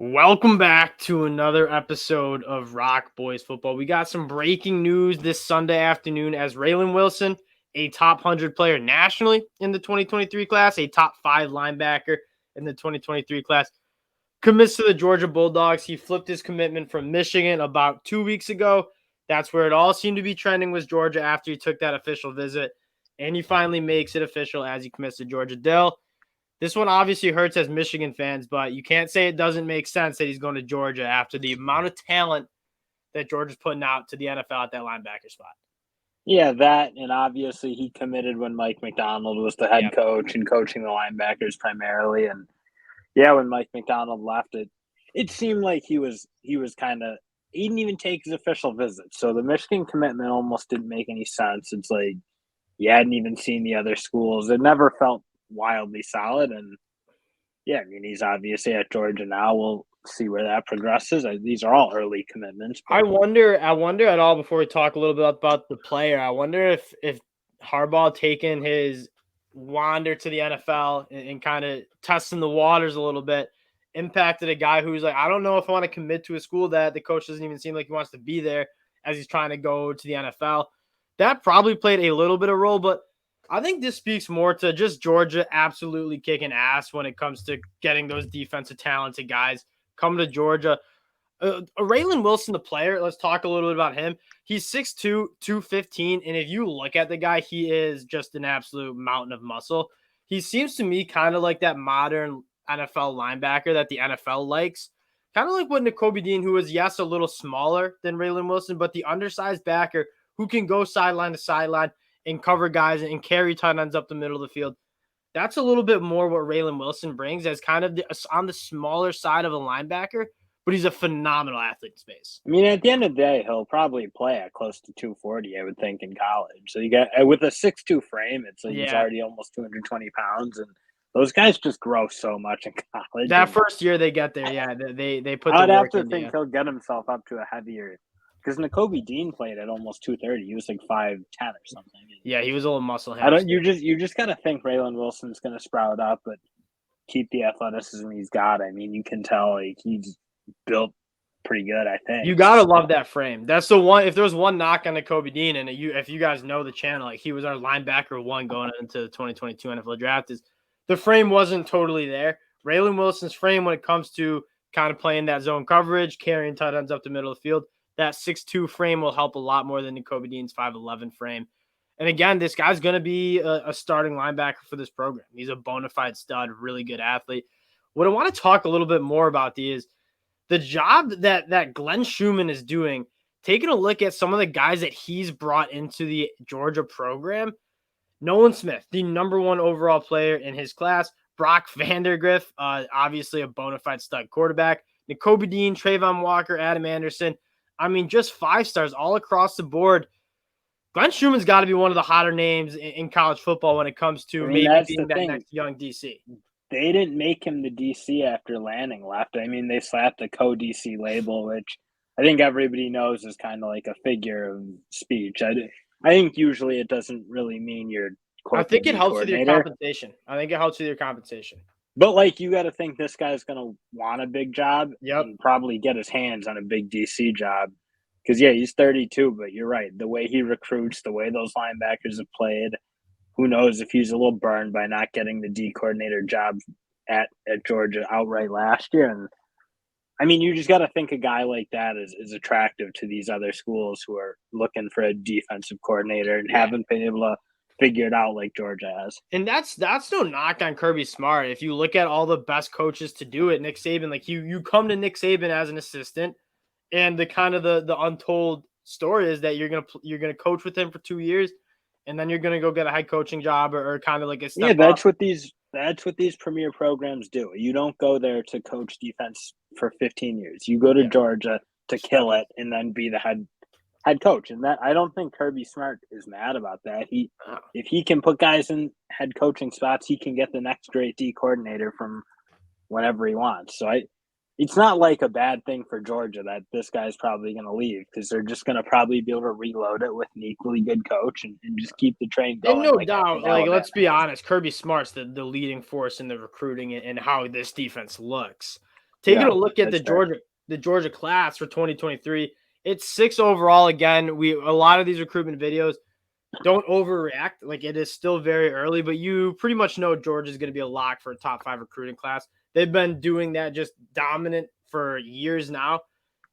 Welcome back to another episode of Rock Boys Football. We got some breaking news this Sunday afternoon as Raylen Wilson, a top 100 player nationally in the 2023 class, a top 5 linebacker in the 2023 class, commits to the Georgia Bulldogs. He flipped his commitment from Michigan about 2 weeks ago. That's where it all seemed to be trending, was Georgia after he took that official visit. And he finally makes it official as he commits to Georgia. Dell, this one obviously hurts as Michigan fans, but you can't say it doesn't make sense that he's going to Georgia after the amount of talent that Georgia's putting out to the NFL at that linebacker spot. Yeah, that, and obviously he committed when Mike Macdonald was the head coach and coaching the linebackers primarily. And yeah, when Mike Macdonald left, it seemed like he was kind of, he didn't even take his official visit. So the Michigan commitment almost didn't make any sense. It's like you hadn't even seen the other schools. It never felt wildly solid. And yeah, I mean, he's obviously at Georgia now. We'll see where that progresses. These are all early commitments. I wonder at all, before we talk a little bit about the player, I wonder if Harbaugh taking his wander to the NFL and kind of testing the waters a little bit impacted a guy who's like, I don't know if I want to commit to a school that the coach doesn't even seem like he wants to be there as he's trying to go to the NFL. That probably played a little bit of role, but I think this speaks more to just Georgia absolutely kicking ass when it comes to getting those defensive talented guys come to Georgia. Raylen Wilson, the player, let's talk a little bit about him. He's 6'2", 215, and if you look at the guy, he is just an absolute mountain of muscle. He seems to me kind of like that modern NFL linebacker that the NFL likes. Kind of like what Nakobe Dean, who is, yes, a little smaller than Raylen Wilson, but the undersized backer who can go sideline to sideline and cover guys and carry tight ends up the middle of the field. That's a little bit more what Raylen Wilson brings as kind of on the smaller side of a linebacker, but he's a phenomenal athlete in space. I mean, at the end of the day, he'll probably play at close to 240, I would think, in college. So you got with a 6'2" frame, it's like he's already almost 220 pounds, and those guys just grow so much in college. That first year they get there, they put the work in. I'd have to think he'll get himself up to a heavier, because Nakobe Dean played at almost 230. He was like 5'10" or something. Yeah, he was a little muscle head. I don't. You just got to think Raylen Wilson's going to sprout up, but keep the athleticism he's got. I mean, you can tell like he's built pretty good, I think. You gotta love that frame. That's the one. If there was one knock on Nakobe Dean, and if you guys know the channel, like he was our linebacker one going into the 2022 NFL draft, is the frame wasn't totally there. Raylen Wilson's frame, when it comes to kind of playing that zone coverage, carrying tight ends up the middle of the field, that 6'2" frame will help a lot more than Nakobe Dean's 5'11" frame. And again, this guy's going to be a starting linebacker for this program. He's a bona fide stud, really good athlete. What I want to talk a little bit more about is the job that Glenn Schumann is doing, taking a look at some of the guys that he's brought into the Georgia program. Nolan Smith, the number 1 overall player in his class. Brock Vandergriff, obviously a bona fide stud quarterback. Nakobe Dean, Trayvon Walker, Adam Anderson. I mean, just 5 stars all across the board. Glenn Schumann's got to be one of the hotter names in college football when it comes to maybe being that next young DC. They didn't make him the DC after Lanning left. I mean, they slapped a co-DC label, which I think everybody knows is kind of like a figure of speech. I think usually it doesn't really mean you're. I think it helps with your compensation. But like, you got to think this guy's going to want a big job and probably get his hands on a big DC job. Because, yeah, he's 32, but you're right. The way he recruits, the way those linebackers have played, who knows if he's a little burned by not getting the D coordinator job at Georgia outright last year. And, I mean, you just got to think a guy like that is attractive to these other schools who are looking for a defensive coordinator and haven't been able to figure it out like Georgia has. And that's no knock on Kirby Smart. If you look at all the best coaches to do it, Nick Saban, like you come to Nick Saban as an assistant, and the kind of the untold story is that you're gonna coach with him for 2 years, and then you're gonna go get a head coaching job or kind of like a step that's up. That's what these premier programs do. You don't go there to coach defense for 15 years. You go to Georgia to kill it and then be the head coach. And that, I don't think Kirby Smart is mad about that. If he can put guys in head coaching spots, he can get the next great D coordinator from whenever he wants. So it's not like a bad thing for Georgia that this guy's probably going to leave, because they're just going to probably be able to reload it with an equally good coach and just keep the train going. And no doubt, let's be honest, Kirby Smart's the leading force in the recruiting and how this defense looks. taking a look at the Georgia class for 2023, it's 6 overall. Again, a lot of these recruitment videos don't overreact. Like, it is still very early, but you pretty much know Georgia is going to be a lock for a top 5 recruiting class. They've been doing that just dominant for years now,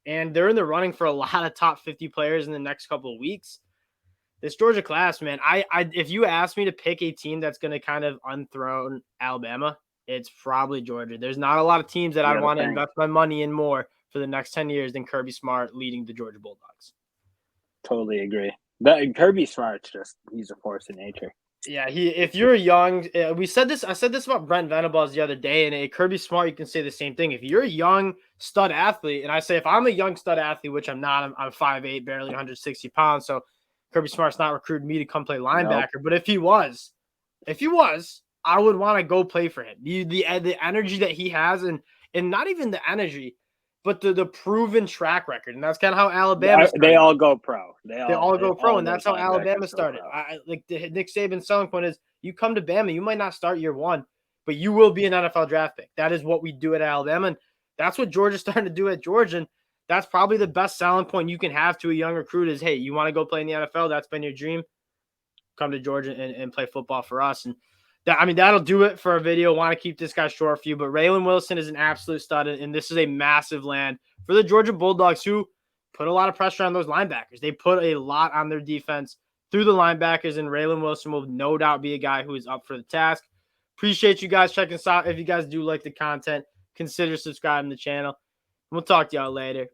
and they're in the running for a lot of top 50 players in the next couple of weeks. This Georgia class, man, if you ask me to pick a team that's going to kind of unthrone Alabama, it's probably Georgia. There's not a lot of teams that I'd want to invest my money in more for the next 10 years than Kirby Smart leading the Georgia Bulldogs. Totally agree. Kirby Smart's he's a force in nature. Yeah, if you're young, I said this about Brent Venables the other day, and Kirby Smart, you can say the same thing. If you're a young stud athlete, and I say if I'm a young stud athlete, which I'm not, I'm 5'8", barely 160 pounds, so Kirby Smart's not recruiting me to come play linebacker. Nope. But if he was, I would want to go play for him. The energy that he has, and not even the energy, but the proven track record, and that's kind of how Alabama started. They all go pro. They all go pro, and that's how Alabama started. Like Nick Saban's selling point is, you come to Bama, you might not start year 1, but you will be an NFL draft pick. That is what we do at Alabama, and that's what Georgia's starting to do at Georgia. And that's probably the best selling point you can have to a young recruit is, hey, you want to go play in the NFL? That's been your dream. Come to Georgia and play football for us. And that'll do it for a video. Want to keep this guy short for you, but Raylen Wilson is an absolute stud, and this is a massive land for the Georgia Bulldogs, who put a lot of pressure on those linebackers. They put a lot on their defense through the linebackers, and Raylen Wilson will no doubt be a guy who is up for the task. Appreciate you guys checking us out. If you guys do like the content, consider subscribing to the channel. We'll talk to y'all later.